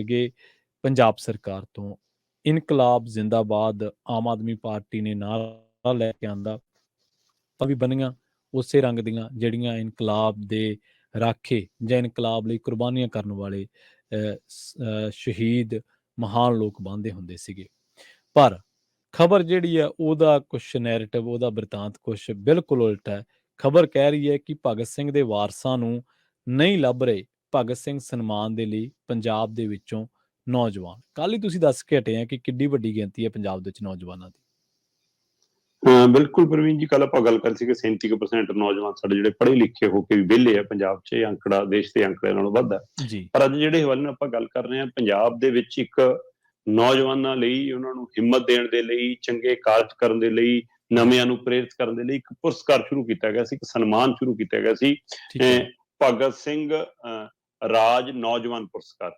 ਗਏ ਪੰਜਾਬ ਸਰਕਾਰ ਤੋਂ। ਇਨਕਲਾਬ ਜ਼ਿੰਦਾਬਾਦ ਆਮ ਆਦਮੀ ਪਾਰਟੀ ਨੇ ਨਾਅਰਾ ਲੈ ਕੇ ਆਂਦਾ ਤਾਂ ਵੀ ਬਣੀਆਂ ਉਸੇ ਰੰਗ ਦੀਆਂ ਜਿਹੜੀਆਂ ਇਨਕਲਾਬ ਦੇ ਰਾਖੇ ਜਾਂ ਇਨਕਲਾਬ ਲਈ ਕੁਰਬਾਨੀਆਂ ਕਰਨ ਵਾਲੇ ਸ਼ਹੀਦ ਮਹਾਨ ਲੋਕ ਬੰਨ੍ਹਦੇ ਹੁੰਦੇ ਸੀਗੇ। ਪਰ ਖਬਰ ਜਿਹੜੀ ਹੈ ਉਹਦਾ ਕੁਛ ਨੈਰੇਟਿਵ, ਉਹਦਾ ਬਿਰਤਾਂਤ ਕੁਛ ਬਿਲਕੁਲ ਉਲਟਾ ਹੈ। ਖਬਰ ਕਹਿ ਰਹੀ ਹੈ ਕਿ ਭਗਤ ਸਿੰਘ ਦੇ ਵਾਰਸਾਂ ਨੂੰ ਨਹੀਂ ਲੱਭ ਰਹੇ ਭਗਤ ਸਿੰਘ ਸਨਮਾਨ ਦੇ ਲਈ ਪੰਜਾਬ ਦੇ ਵਿੱਚੋਂ ਨੌਜਵਾਨ। ਕੱਲ੍ਹ ਹੀ ਤੁਸੀਂ ਦੱਸ ਕੇ ਹਟੇ ਆ ਕਿ ਕਿੱਡੀ ਵੱਡੀ ਗਿਣਤੀ ਹੈ ਪੰਜਾਬ ਦੇ ਵਿੱਚ ਨੌਜਵਾਨਾਂ ਦੀ। ਬਿਲਕੁਲ ਪ੍ਰਵੀਨ ਜੀ, ਕੱਲ ਆਪਾਂ ਗੱਲ ਕਰ ਸੀਗੇ 37% ਨੌਜਵਾਨ ਸਾਡੇ ਜਿਹੜੇ ਪੜ੍ਹੇ ਲਿਖੇ ਹੋ ਕੇ ਵੀ ਵਿਹਲੇ ਆ ਪੰਜਾਬ 'ਚ। ਇਹ ਅੰਕੜਾ ਦੇਸ਼ ਦੇ ਅੰਕੜੇ ਨਾਲੋਂ ਵੱਧ ਹੈ। ਜੀ ਪਰ ਅੱਜ ਜਿਹੜੇ ਹਵਾਲੇ ਨਾਲ ਆਪਾਂ ਗੱਲ ਕਰ ਰਹੇ ਹਾਂ, ਪੰਜਾਬ ਦੇ ਵਿੱਚ ਇੱਕ ਨੌਜਵਾਨਾਂ ਲਈ, ਉਹਨਾਂ ਨੂੰ ਹਿੰਮਤ ਦੇਣ ਦੇ ਲਈ, ਚੰਗੇ ਕਾਰਜ ਕਰਨ ਦੇ ਲਈ, ਨਵਿਆਂ ਨੂੰ ਪ੍ਰੇਰਿਤ ਕਰਨ ਦੇ ਲਈ ਇੱਕ ਪੁਰਸਕਾਰ ਸ਼ੁਰੂ ਕੀਤਾ ਗਿਆ ਸੀ, ਇੱਕ ਸਨਮਾਨ ਸ਼ੁਰੂ ਕੀਤਾ ਗਿਆ ਸੀ, ਠੀਕ ਹੈ ਭਗਤ ਸਿੰਘ ਰਾਜ ਨੌਜਵਾਨ ਪੁਰਸਕਾਰ।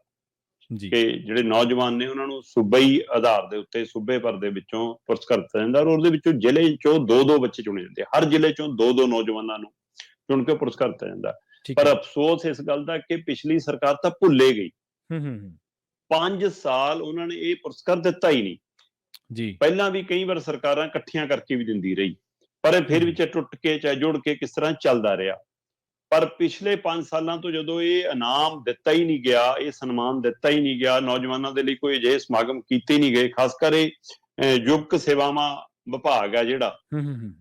ਜੀ ਕਿ ਜਿਹੜੇ ਨੌਜਵਾਨ ਨੇ ਉਹਨਾਂ ਨੂੰ ਸੂਬਾਈ ਆਧਾਰ ਦੇ ਉੱਤੇ ਸੂਬੇ ਭਰ ਦੇ ਵਿੱਚੋਂ ਪੁਰਸਕਾਰ ਦਿੱਤਾ ਜਾਂਦਾ, ਔਰ ਉਹਦੇ ਵਿੱਚੋਂ ਜ਼ਿਲ੍ਹੇ ਚੋਂ 2-2 ਬੱਚੇ ਚੁਣੇ ਜਾਂਦੇ। ਹਰ ਜ਼ਿਲ੍ਹੇ ਚੋਂ 2-2 ਨੌਜਵਾਨਾਂ ਨੂੰ ਚੁਣ ਕੇ ਪੁਰਸਕਾਰ ਦਿੱਤਾ ਜਾਂਦਾ। ਠੀਕ ਪਰ ਹੈ। ਅਫਸੋਸ ਇਸ ਗੱਲ ਦਾ ਕਿ ਪਿਛਲੀ ਸਰਕਾਰ ਤਾਂ ਭੁੱਲੇ ਗਈ। ਹੂੰ ਹੂੰ ਹੂੰ 5 ਸਾਲ ਉਹਨਾਂ ਨੇ ਇਹ ਪੁਰਸਕਾਰ ਦਿੱਤਾ ਹੀ ਨਹੀਂ। ਜੀ ਪਹਿਲਾਂ ਵੀ ਕਈ ਵਾਰ ਸਰਕਾਰਾਂ ਇਕੱਠੀਆਂ ਕਰਕੇ ਵੀ ਦਿੰਦੀ ਰਹੀ, ਪਰ ਇਹ ਫਿਰ ਵੀ ਚਾਹੇ ਟੁੱਟ ਕੇ ਚਾਹੇ ਜੁੜ ਕੇ ਕਿਸ ਤਰ੍ਹਾਂ ਚੱਲਦਾ ਰਿਹਾ। ਪਰ ਪਿਛਲੇ 5 ਸਾਲਾਂ ਤੋਂ ਜਦੋਂ ਇਹ ਇਨਾਮ ਦਿੱਤਾ ਹੀ ਨਹੀਂ ਗਿਆ, ਇਹ ਸਨਮਾਨ ਦਿੱਤਾ ਹੀ ਨਹੀਂ ਗਿਆ, ਨੌਜਵਾਨਾਂ ਦੇ ਲਈ ਕੋਈ ਅਜਿਹੇ ਸਮਾਗਮ ਕੀਤੇ ਨਹੀਂ ਗਏ, ਖਾਸ ਕਰ ਇਹ ਯੁਵਕ ਸੇਵਾਵਾਂ ਵਿਭਾਗ ਆ ਜਿਹੜਾ, ਹੂੰ ਹੂੰ ਹੂੰ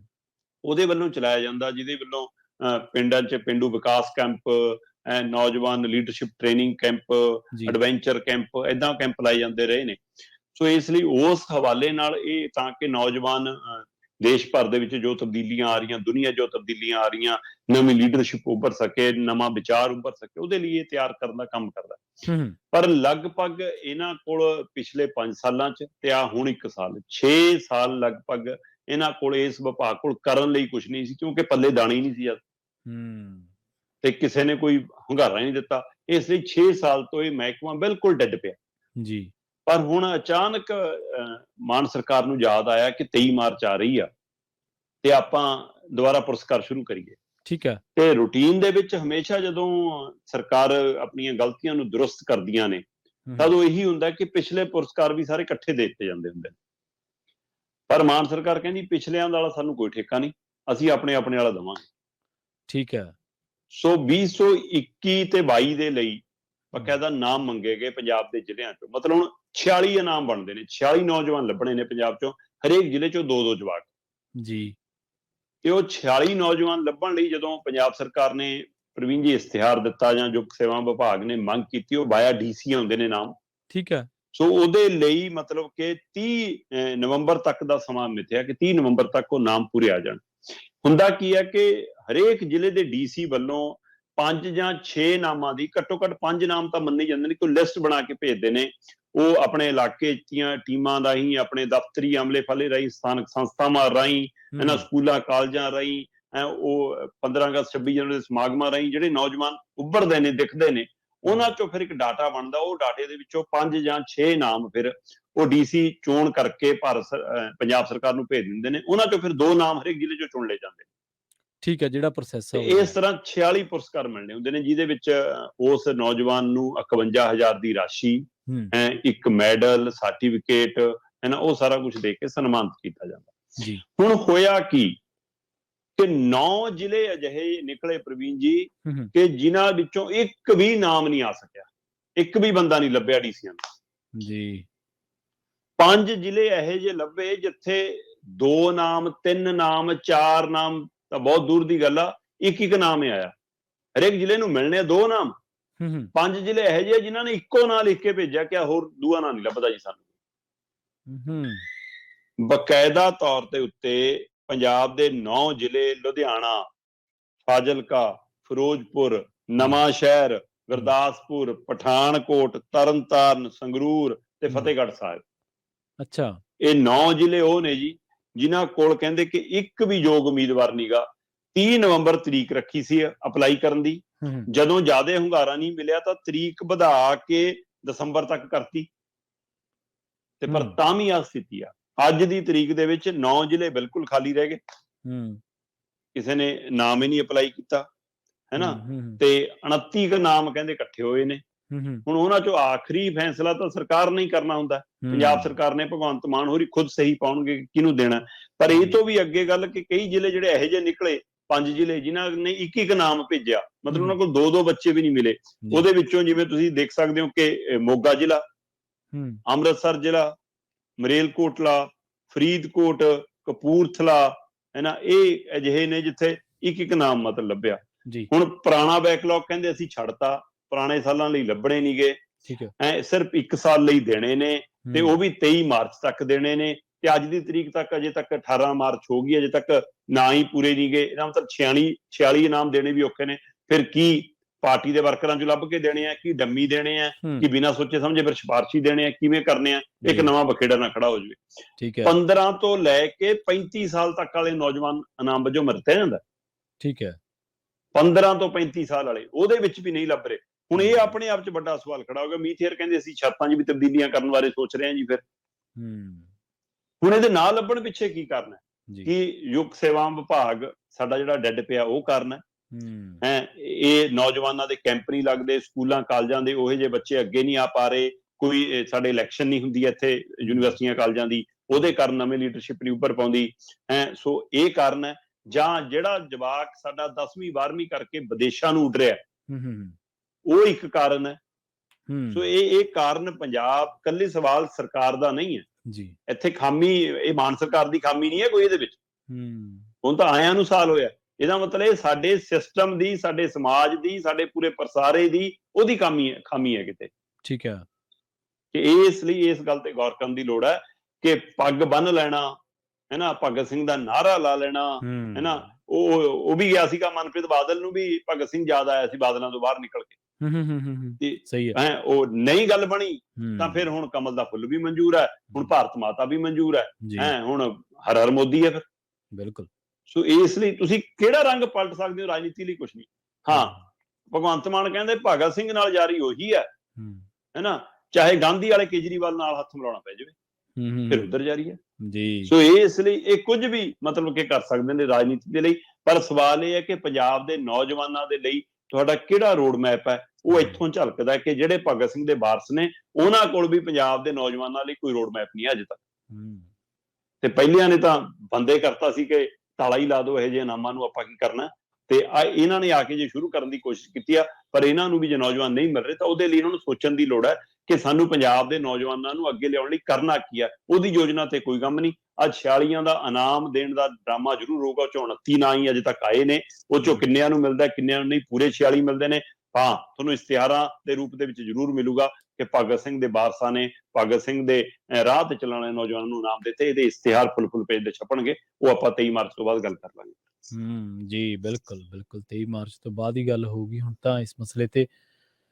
ਉਹਦੇ ਵੱਲੋਂ ਚਲਾਇਆ ਜਾਂਦਾ, ਜਿਹਦੇ ਵੱਲੋਂ ਪਿੰਡਾਂ 'ਚ ਪੇਂਡੂ ਵਿਕਾਸ ਕੈਂਪ, ਨੌਜਵਾਨ ਲੀਡਰਸ਼ਿਪ ਟ੍ਰੇਨਿੰਗ ਕੈਂਪ, ਜੀ ਐਡਵੈਂਚਰ ਕੈਂਪ, ਏਦਾਂ ਕੈਂਪ ਲਾਏ ਜਾਂਦੇ ਰਹੇ ਨੇ। ਸੋ ਇਸ ਲਈ ਉਸ ਹਵਾਲੇ ਨਾਲ ਇਹ ਤਾਂ ਕਿ ਨੌਜਵਾਨ ਦੇਸ਼ ਭਰ ਦੇ ਵਿੱਚ ਜੋ ਤਬਦੀਲੀਆਂ ਆ ਰਹੀਆਂ, ਦੁਨੀਆ ਜੋ ਤਬਦੀਲੀਆਂ ਆ ਰਹੀਆਂ, ਨਵੀਂ ਲੀਡਰਸ਼ਿਪ ਉੱਭਰ ਸਕੇ, ਨਵਾਂ ਵਿਚਾਰ ਉੱਭਰ ਸਕੇ, ਉਹਦੇ ਲਈ ਇਹ ਤਿਆਰ ਕਰਨ ਦਾ ਕੰਮ ਕਰਦਾ। ਹੂੰ ਹੂੰ ਪਰ ਲਗਭਗ ਇਹਨਾਂ ਕੋਲ ਪਿਛਲੇ 5 ਸਾਲਾਂ 'ਚ ਤੇ ਆ ਹੁਣ 1 ਸਾਲ, 6 ਸਾਲ ਲਗਭਗ ਇਹਨਾਂ ਕੋਲ, ਇਸ ਵਿਭਾਗ ਕੋਲ ਕਰਨ ਲਈ ਕੁਝ ਨਹੀਂ ਸੀ, ਕਿਉਂਕਿ ਪੱਲੇ ਦਾਣਾ ਹੀ ਨਹੀਂ ਸੀ ਤੇ ਕਿਸੇ ਨੇ ਕੋਈ ਹੁੰਗਾਰਾ ਨਹੀਂ ਦਿੱਤਾ। ਇਸ ਲਈ 6 ਸਾਲ ਤੋਂ ਇਹ ਮਹਿਕਮਾ ਬਿਲਕੁਲ ਡਿੱਡ ਪਿਆ। ਜੀ ਪਰ ਹੁਣ ਅਚਾਨਕ ਮਾਨ ਸਰਕਾਰ ਨੂੰ ਯਾਦ ਆਇਆ ਕਿ 23 ਮਾਰਚ ਆ ਰਹੀ ਆ ਤੇ ਆਪਾਂ ਦੁਬਾਰਾ ਪੁਰਸਕਾਰ ਸ਼ੁਰੂ ਕਰੀਏ। ਠੀਕ ਹੈ। ਤੇ ਰੂਟੀਨ ਦੇ ਵਿੱਚ ਹਮੇਸ਼ਾ ਜਦੋਂ ਸਰਕਾਰ ਆਪਣੀਆਂ ਗਲਤੀਆਂ ਨੂੰ ਦੁਰਸਤ ਕਰਦੀਆਂ ਨੇ, ਤਦੋਂ ਇਹੀ ਹੁੰਦਾ ਕਿ ਪਿਛਲੇ ਪੁਰਸਕਾਰ ਵੀ ਸਾਰੇ ਇਕੱਠੇ ਦੇ ਦਿੱਤੇ ਜਾਂਦੇ ਹੁੰਦੇ ਨੇ। ਪਰ ਮਾਨ ਸਰਕਾਰ ਕਹਿੰਦੀ ਪਿਛਲਿਆਂ ਵਾਲਾ ਸਾਨੂੰ ਕੋਈ ਠੇਕਾ ਨਹੀਂ, ਅਸੀਂ ਆਪਣੇ ਵਾਲਾ ਦੇਵਾਂਗੇ। ਠੀਕ ਹੈ। ਸੋ 2021 ਤੇ 22 ਦੇ ਲਈ ਬਕਾਇਦਾ ਨਾਮ ਮੰਗੇ ਗਏ ਪੰਜਾਬ ਦੇ ਜ਼ਿਲ੍ਹਿਆਂ ਚੋਂ। ਮਤਲਬ ਹੁਣ 46 ਇਨਾਮ ਬਣਦੇ ਨੇ, 46 ਨੌਜਵਾਨ ਲੱਭਣੇ ਨੇ ਪੰਜਾਬ ਚੋਂ, ਹਰੇਕ ਜ਼ਿਲ੍ਹੇ ਚੋਂ 2-2 ਜਵਾਕ ਜੀ ਤੇ ਉਹ 46 ਨੌਜਵਾਨ ਲੱਭਣ ਲਈ ਜਦੋਂ ਪੰਜਾਬ ਸਰਕਾਰ ਨੇ ਪ੍ਰਵੀਨ ਜੀ ਇਸ਼ਤਿਹਾਰ ਦਿੱਤਾ ਜਾਂ ਯੁਵਕ ਸੇਵਾ ਵਿਭਾਗ ਨੇ ਮੰਗ ਕੀਤੀ, ਉਹ ਵਾਇਆ ਡੀਸੀ ਆਉਂਦੇ ਨੇ ਨਾਮ। ਠੀਕ ਹੈ। ਸੋ ਉਹਦੇ ਲਈ ਮਤਲਬ ਕਿ 30 ਨਵੰਬਰ ਤੱਕ ਦਾ ਸਮਾਂ ਮਿੱਥਿਆ ਕਿ 30 ਨਵੰਬਰ ਤੱਕ ਉਹ ਨਾਮ ਪੂਰੇ ਆ ਜਾਣ। ਹੁੰਦਾ ਕੀ ਹੈ ਕਿ ਹਰੇਕ ਜ਼ਿਲ੍ਹੇ ਦੇ ਡੀਸੀ ਵੱਲੋਂ 5 ਜਾਂ 6 ਨਾਮਾਂ ਦੀ, ਘੱਟੋ ਘੱਟ 5 ਨਾਮ ਤਾਂ ਮੰਨੇ ਜਾਂਦੇ ਨੇ, ਕੋਈ ਲਿਸਟ ਬਣਾ ਕੇ ਭੇਜਦੇ ਨੇ। ਉਹ ਆਪਣੇ ਇਲਾਕੇ ਦੀਆਂ ਟੀਮਾਂ ਰਾਹੀਂ, ਆਪਣੇ ਦਫ਼ਤਰੀ ਅਮਲੇ ਫਲੇ ਰਾਹੀਂ, ਸਥਾਨਕ ਸੰਸਥਾਵਾਂ ਰਾਹੀਂ, ਇਹਨਾਂ ਸਕੂਲਾਂ ਕਾਲਜਾਂ ਰਾਹੀਂ, ਉਹ 15 ਅਗਸਤ 26 ਜਨਵਰੀ ਦੇ ਸਮਾਗਮਾਂ ਰਾਹੀਂ ਜਿਹੜੇ ਨੌਜਵਾਨ ਉੱਭਰਦੇ ਨੇ, ਦਿਖਦੇ ਨੇ, ਉਹਨਾਂ ਚੋਂ ਫਿਰ ਇੱਕ ਡਾਟਾ ਬਣਦਾ। ਉਹ ਡਾਟੇ ਦੇ ਵਿੱਚੋਂ 5 ਜਾਂ 6 ਨਾਮ ਫਿਰ ਉਹ ਡੀਸੀ ਚੋਣ ਕਰਕੇ ਪੰਜਾਬ ਸਰਕਾਰ ਨੂੰ ਭੇਜ ਦਿੰਦੇ ਨੇ। ਉਹਨਾਂ ਚੋਂ ਫਿਰ 2 ਨਾਮ ਹਰੇਕ ਜ਼ਿਲ੍ਹੇ ਚੋਂ ਚੁਣ ਲਏ ਜਾਂਦੇ। ਠੀਕ ਹੈ, ਜਿਹੜਾ ਪ੍ਰੋਸੈਸ ਹੈ ਇਸ ਤਰ੍ਹਾਂ 46 ਪੁਰਸਕਾਰ ਮਿਲਣੇ ਹੁੰਦੇ ਨੇ, ਜਿਹਦੇ ਵਿੱਚ ਉਸ ਨੌਜਵਾਨ ਨੂੰ 51,000 ਦੀ ਰਾਸ਼ੀ, ਇੱਕ ਮੈਡਲ, ਸਰਟੀਫਿਕੇਟ, ਹੈ ਨਾ, ਉਹ ਸਾਰਾ ਕੁਝ ਦੇ ਕੇ ਸਨਮਾਨਿਤ ਕੀਤਾ ਜਾਂਦਾ। ਜੀ ਹੁਣ ਹੋਇਆ ਕੀ ਕਿ 9 ਜ਼ਿਲ੍ਹੇ ਅਜਿਹੇ ਨਿਕਲੇ ਪ੍ਰਵੀਨ ਜੀ ਕਿ ਜਿਨ੍ਹਾਂ ਵਿੱਚੋਂ ਇੱਕ ਵੀ ਨਾਮ ਨਹੀਂ ਆ ਸਕਿਆ, ਇੱਕ ਵੀ ਬੰਦਾ ਨਹੀਂ ਲੱਭਿਆ ਡੀਸੀਆਂ ਨੂੰ ਜੀ। 5 ਜ਼ਿਲ੍ਹੇ ਇਹੋ ਜਿਹੇ ਲੱਭੇ ਜਿੱਥੇ 2 ਨਾਮ, 3 ਨਾਮ, 4 ਨਾਮ ਤਾਂ ਬਹੁਤ ਦੂਰ ਦੀ ਗੱਲ ਆ, ਇੱਕ ਨਾਮ ਹੀ ਆਇਆ। ਹਰੇਕ ਜ਼ਿਲ੍ਹੇ ਨੂੰ ਮਿਲਣੇ 2 ਨਾਮ। 5 ਜ਼ਿਲ੍ਹੇ ਇਹੋ ਜਿਹੇ ਜਿਨ੍ਹਾਂ ਨੇ ਇੱਕੋ ਨਾਂ ਲਿਖ ਕੇ ਭੇਜਿਆ ਕਿ ਹੋਰ ਦੂਆ ਨਾਂ ਨਹੀਂ ਲੱਭਦਾ ਜੀ ਸਾਨੂੰ। ਬਕਾਇਦਾ ਤੌਰ ਤੇ ਉੱਤੇ ਪੰਜਾਬ ਦੇ 9 ਜ਼ਿਲ੍ਹੇ, ਲੁਧਿਆਣਾ, ਫਾਜ਼ਿਲਕਾ, ਫਿਰੋਜ਼ਪੁਰ, ਨਵਾਂ ਸ਼ਹਿਰ, ਗੁਰਦਾਸਪੁਰ, ਪਠਾਨਕੋਟ, ਤਰਨਤਾਰਨ, ਸੰਗਰੂਰ ਤੇ ਫਤਿਹਗੜ੍ਹ ਸਾਹਿਬ। ਅੱਛਾ, ਇਹ 9 ਜ਼ਿਲ੍ਹੇ ਉਹ ਨੇ ਜੀ ਜਿਨ੍ਹਾਂ ਕੋਲ ਕਹਿੰਦੇ ਕਿ ਇੱਕ ਵੀ ਯੋਗ ਉਮੀਦਵਾਰ ਨੀਗਾ। 30 ਨਵੰਬਰ ਤਰੀਕ ਰੱਖੀ ਸੀ ਅਪਲਾਈ ਕਰਨ ਦੀ। ਜਦੋਂ ਜ਼ਿਆਦਾ ਹੁੰਗਾਰਾ ਨਹੀਂ ਮਿਲਿਆ ਤਾਂ ਤਰੀਕ ਵਧਾ ਕੇ ਦਸੰਬਰ ਤੱਕ ਕਰਤੀ, ਤੇ ਪਰ ਤਾਂ ਵੀ ਆ ਸਥਿਤੀ ਆ। ਅੱਜ ਦੀ ਤਰੀਕ ਦੇ ਵਿੱਚ 9 ਜ਼ਿਲ੍ਹੇ ਬਿਲਕੁਲ ਖਾਲੀ ਰਹਿ ਗਏ, ਕਿਸੇ ਨੇ ਨਾਮ ਹੀ ਨਹੀਂ ਅਪਲਾਈ ਕੀਤਾ, ਹੈ ਨਾ। ਤੇ 29 ਕੁ ਨਾਮ ਕਹਿੰਦੇ ਇਕੱਠੇ ਹੋਏ ਨੇ, ਹੁਣ ਉਹਨਾਂ ਚੋਂ ਆਖਰੀ ਫੈਸਲਾ ਤਾਂ ਸਰਕਾਰ ਨੇ ਹੀ ਕਰਨਾ ਹੁੰਦਾ, ਪੰਜਾਬ ਸਰਕਾਰ ਨੇ, ਭਗਵੰਤ ਮਾਨ ਹੋਰੀ ਖੁਦ ਸਹੀ ਪਾਉਣਗੇ ਕਿਹਨੂੰ ਦੇਣਾ। ਪਰ ਇਹ ਤੋਂ ਵੀ ਅੱਗੇ ਗੱਲ ਕਿ ਕਈ ਜ਼ਿਲ੍ਹੇ ਜਿਹੜੇ ਇਹੋ ਜਿਹੇ ਨਿਕਲੇ, 5 ਜ਼ਿਲ੍ਹੇ ਜਿਨ੍ਹਾਂ ਨੇ ਇੱਕ ਇੱਕ ਨਾਮ ਭੇਜਿਆ, ਮਤਲਬ ਉਹਨਾਂ ਕੋਲ ਦੋ ਦੋ ਬੱਚੇ ਵੀ ਨਹੀਂ ਮਿਲੇ। ਉਹਦੇ ਵਿੱਚੋਂ ਜਿਵੇਂ ਤੁਸੀਂ ਦੇਖ ਸਕਦੇ ਹੋ ਕਿ ਮੋਗਾ ਜ਼ਿਲ੍ਹਾ, ਅੰਮ੍ਰਿਤਸਰ ਜ਼ਿਲ੍ਹਾ, ਮਰੇਲਕੋਟਲਾ, ਫਰੀਦਕੋਟ, ਕਪੂਰਥਲਾ, ਹੈ ਨਾ, ਇਹ ਅਜਿਹੇ ਨੇ ਜਿੱਥੇ ਇੱਕ ਇੱਕ ਨਾਮ ਮਤਲਬ ਲੱਭਿਆ। ਹੁਣ ਪੁਰਾਣਾ ਬੈਕਲੌਗ ਕਹਿੰਦੇ ਅਸੀਂ ਛੱਡਤਾ, ਪੁਰਾਣੇ ਸਾਲਾਂ ਲਈ ਲੱਭਣੇ ਨਹੀਂ ਗਏ, ਸਿਰਫ 1 ਸਾਲ ਲਈ ਦੇਣੇ ਨੇ, ਤੇ ਉਹ ਵੀ 23 ਮਾਰਚ ਤੱਕ ਦੇਣੇ ਨੇ। ਤੇ ਅੱਜ ਦੀ ਤਰੀਕ ਤੱਕ ਅਜੇ ਤੱਕ 18 ਮਾਰਚ ਹੋ ਗਈ, ਅਜੇ ਤੱਕ ਨਾ ਹੀ ਪੂਰੇ ਨਹੀਂ ਗਏ। ਇਹਦਾ ਮਤਲਬ 46 ਇਨਾਮ ਦੇਣੇ ਵੀ ਔਖੇ ਨੇ। ਫਿਰ ਕੀ ਪਾਰਟੀ ਦੇ ਵਰਕਰਾਂ ਚੋਂ ਲੱਭ ਕੇ ਦੇਣੇ ਆ, ਕੀ ਡੰਮੀ ਦੇਣੇ ਆ, ਕਿ ਬਿਨਾਂ ਸੋਚੇ ਸਮਝੇ ਫਿਰ ਸਿਫਾਰਸ਼ੀ ਦੇਣੇ ਆ, ਕਿਵੇਂ ਕਰਨੇ ਆ? ਇੱਕ ਨਵਾਂ ਬਖੇੜਾ ਨਾ ਖੜਾ ਹੋ ਜਾਵੇ। 15 ਤੋਂ ਲੈ ਕੇ 35 ਸਾਲ ਤੱਕ ਵਾਲੇ ਨੌਜਵਾਨ ਇਨਾਮ ਵਜੋਂ ਵਰਤਿਆ ਜਾਂਦਾ। 15 ਤੋਂ 35 ਸਾਲ ਵਾਲੇ ਉਹਦੇ ਵਿੱਚ ਵੀ ਨਹੀਂ ਲੱਭ ਰਹੇ। ਹੁਣ ਇਹ ਆਪਣੇ ਆਪ 'ਚ ਵੱਡਾ ਸਵਾਲ ਖੜਾ ਹੋ ਗਿਆ। ਮੀਥੇਰ ਕਹਿੰਦੇ ਅਸੀਂ ਸ਼ਰਤਾਂ 'ਚ ਵੀ ਤਬਦੀਲੀਆਂ ਕਰਨ ਬਾਰੇ ਸੋਚ ਰਹੇ ਹਾਂ ਜੀ। ਫਿਰ ਹੁਣ ਇਹਦੇ ਨਾਲ ਲੱਭਣ ਪਿੱਛੇ ਕੀ ਕਰਨਾ? ਕਿ ਯੁੱਗ ਸੇਵਾ ਵਿਭਾਗ ਸਾਡਾ ਜਿਹੜਾ ਡੈਡ ਪਿਆ ਉਹ ਕਰਨਾ ਹੈ। ਇਹ ਨੌਜਵਾਨਾਂ ਦੇ ਕੈਂਪ ਨਹੀਂ ਲੱਗਦੇ, ਸਕੂਲਾਂ ਕਾਲਜਾਂ ਦੇ ਉਹੋ ਜਿਹੇ ਬੱਚੇ ਅੱਗੇ ਨਹੀਂ ਆ ਪਾ ਰਹੇ, ਕੋਈ ਸਾਡੇ ਇਲੈਕਸ਼ਨ ਨਹੀਂ ਹੁੰਦੀ ਇੱਥੇ ਯੂਨੀਵਰਸਿਟੀਆਂ ਕਾਲਜਾਂ ਦੀ, ਉਹਦੇ ਕਾਰਨ ਨਵੀਂ ਲੀਡਰਸ਼ਿਪ ਨਹੀਂ ਉੱਭਰ ਪਾਉਂਦੀ ਹੈ। ਸੋ ਇਹ ਕਾਰਨ ਹੈ। ਜਾਂ ਜਿਹੜਾ ਜਵਾਕ ਸਾਡਾ 10ਵੀਂ 12ਵੀਂ ਕਰਕੇ ਵਿਦੇਸ਼ਾਂ ਨੂੰ ਉੱਡ ਰਿਹਾ, ਉਹ ਇੱਕ ਕਾਰਨ ਹੈ। ਸੋ ਇਹ ਕਾਰਨ ਪੰਜਾਬ ਕੱਲੀ ਸਵਾਲ ਸਰਕਾਰ ਦਾ ਨਹੀਂ ਹੈ ਜੀ। ਇੱਥੇ ਖਾਮੀ ਇਹ ਮਾਨ ਸਰਕਾਰ ਦੀ ਖਾਮੀ ਨਹੀਂ ਹੈ ਕੋਈ ਇਹਦੇ ਵਿੱਚ। ਹੁਣ ਤਾਂ ਆਇਆਂ ਨੂੰ ਸਾਲ ਹੋਇਆ। ਇਹਦਾ ਮਤਲਬ ਇਹ ਸਾਡੇ ਸਿਸਟਮ ਦੀ, ਸਾਡੇ ਸਮਾਜ ਦੀ, ਸਾਡੇ ਪੂਰੇ ਪ੍ਰਸਾਰੇ ਦੀ ਉਹਦੀ ਖਾਮੀ ਹੈ ਕਿਤੇ। ਠੀਕ ਹੈ ਕਿ ਇਸ ਲਈ ਇਸ ਗੱਲ ਤੇ ਗੌਰ ਕਰਨ ਦੀ ਲੋੜ ਹੈ ਕਿ ਪੱਗ ਬੰਨ ਲੈਣਾ, ਹੈ ਨਾ, ਭਗਤ ਸਿੰਘ ਦਾ ਨਾਅਰਾ ਲਾ ਲੈਣਾ, ਹੈ ਨਾ, ਉਹ ਵੀ ਗਿਆ ਸੀਗਾ। ਮਨਪ੍ਰੀਤ ਬਾਦਲ ਨੂੰ ਵੀ ਭਗਤ ਸਿੰਘ ਯਾਦ ਆਇਆ ਸੀ ਬਾਦਲਾਂ ਤੋਂ ਬਾਹਰ ਨਿਕਲ ਕੇ। ਉਹ ਨਹੀਂ ਗੱਲ ਬਣੀ ਤਾਂ ਫਿਰ ਹੁਣ ਕਮਲ ਦਾ ਫੁੱਲ ਵੀ ਮਨਜ਼ੂਰ ਹੈ, ਹੁਣ ਭਾਰਤ ਮਾਤਾ ਵੀ ਮਨਜ਼ੂਰ ਹੈ, ਹੁਣ ਹਰ ਹਰ ਮੋਦੀ ਹੈ। ਫਿਰ ਬਿਲਕੁਲ। ਸੋ ਇਸ ਲਈ ਤੁਸੀਂ ਕਿਹੜਾ ਰੰਗ ਪਲਟ ਸਕਦੇ ਹੋ? ਰਾਜਨੀਤੀ ਲਈ ਕੁਛ ਨਹੀਂ। ਹਾਂ, ਭਗਵੰਤ ਮਾਨ ਕਹਿੰਦੇ ਭਗਤ ਸਿੰਘ ਨਾਲ ਯਾਰੀ ਉਹੀ ਹੈ ਨਾ, ਚਾਹੇ ਗਾਂਧੀ ਵਾਲੇ ਕੇਜਰੀਵਾਲ ਨਾਲ ਹੱਥ ਮਿਲਾਉਣਾ ਪੈ ਜਾਵੇ, ਫਿਰ ਉਧਰ ਜਾਰੀ ਹੈ ਜੀ। ਸੋ ਇਸ ਲਈ ਇਹ ਕੁਝ ਵੀ ਮਤਲਬ ਕਿ ਕਰ ਸਕਦੇ ਨੇ ਰਾਜਨੀਤੀ ਦੇ ਲਈ। ਪਰ ਸਵਾਲ ਇਹ ਹੈ ਕਿ ਪੰਜਾਬ ਦੇ ਨੌਜਵਾਨਾਂ ਦੇ ਲਈ ਤੁਹਾਡਾ ਕਿਹੜਾ ਰੋਡ ਮੈਪ ਹੈ? ਉਹ ਇੱਥੋਂ ਝਲਕਦਾ ਕਿ ਜਿਹੜੇ ਭਗਤ ਸਿੰਘ ਦੇ ਵਾਰਸ ਨੇ ਉਹਨਾਂ ਕੋਲ ਵੀ ਪੰਜਾਬ ਦੇ ਨੌਜਵਾਨਾਂ ਲਈ ਕੋਈ ਰੋਡ ਮੈਪ ਨਹੀਂ ਅਜੇ ਤੱਕ। ਤੇ ਪਹਿਲਿਆਂ ਨੇ ਤਾਂ ਬੰਦੇ ਕਰਤਾ ਸੀ ਕਿ ਤਾਲਾ ਹੀ ਲਾ ਦਿਓ ਇਹੋ ਜਿਹੇ ਇਨਾਮਾਂ ਨੂੰ, ਆਪਾਂ ਕੀ ਕਰਨਾ। ਤੇ ਇਹਨਾਂ ਨੇ ਆ ਕੇ ਜੇ ਸ਼ੁਰੂ ਕਰਨ ਦੀ ਕੋਸ਼ਿਸ਼ ਕੀਤੀ ਆ, ਪਰ ਇਹਨਾਂ ਨੂੰ ਵੀ ਜੇ ਨੌਜਵਾਨ ਨਹੀਂ ਮਿਲ ਰਹੇ ਤਾਂ ਉਹਦੇ ਲਈ ਇਹਨਾਂ ਨੂੰ ਸੋਚਣ ਦੀ ਲੋੜ ਹੈ ਕਿ ਸਾਨੂੰ ਪੰਜਾਬ ਦੇ ਨੌਜਵਾਨਾਂ ਨੂੰ ਅੱਗੇ ਲਿਆਉਣ ਲਈ ਕਰਨਾ ਕੀ ਆ। ਉਹਦੀ ਯੋਜਨਾ ਤੇ ਕੋਈ ਕੰਮ ਨਹੀਂ। ਅੱਜ 46 ਦਾ ਇਨਾਮ ਦੇਣ ਦਾ ਡਰਾਮਾ ਜ਼ਰੂਰ ਹੋਊਗਾ। ਉਹ 'ਚੋਂ 29 ਨਾਂ ਹੀ ਅਜੇ ਤੱਕ ਆਏ ਨੇ, ਉਹ 'ਚੋਂ ਕਿੰਨਿਆਂ ਨੂੰ ਮਿਲਦਾ, ਕਿੰਨਿਆਂ ਨੂੰ ਨਹੀਂ। ਪੂਰੇ 46 ਮਿਲਦੇ ਨੇ। ਹਾਂ, ਤੁਹਾਨੂੰ ਇਸ਼ਤਿਹਾਰਾਂ ਦੇ ਰੂਪ ਦੇ ਵਿੱਚ ਜ਼ਰੂਰ ਮਿਲੂਗਾ ਕਿ ਭਗਤ ਸਿੰਘ ਦੇ ਵਾਰਸਾਂ ਨੇ ਭਗਤ ਸਿੰਘ ਦੇ ਰਾਹ ਤੇ ਚੱਲਣ ਵਾਲੇ ਨੌਜਵਾਨਾਂ ਨੂੰ ਇਨਾਮ ਦਿੱਤੇ। ਇਹਦੇ ਇਸ਼ਤਿਹਾਰ ਫੁੱਲ ਪੇਜ ਦੇ ਛਪਣਗੇ। ਉਹ ਆਪਾਂ 23 ਮਾਰਚ ਤੋਂ ਬਾਅਦ ਗੱਲ ਕਰ ਲਾਂਗੇ। ਜੀ ਬਿਲਕੁਲ ਬਿਲਕੁਲ, 23 ਮਾਰਚ ਤੋਂ ਬਾਅਦ ਹੀ ਗੱਲ ਹੋਊਗੀ। ਹੁਣ ਤਾਂ ਇਸ ਮਸਲੇ ਤੇ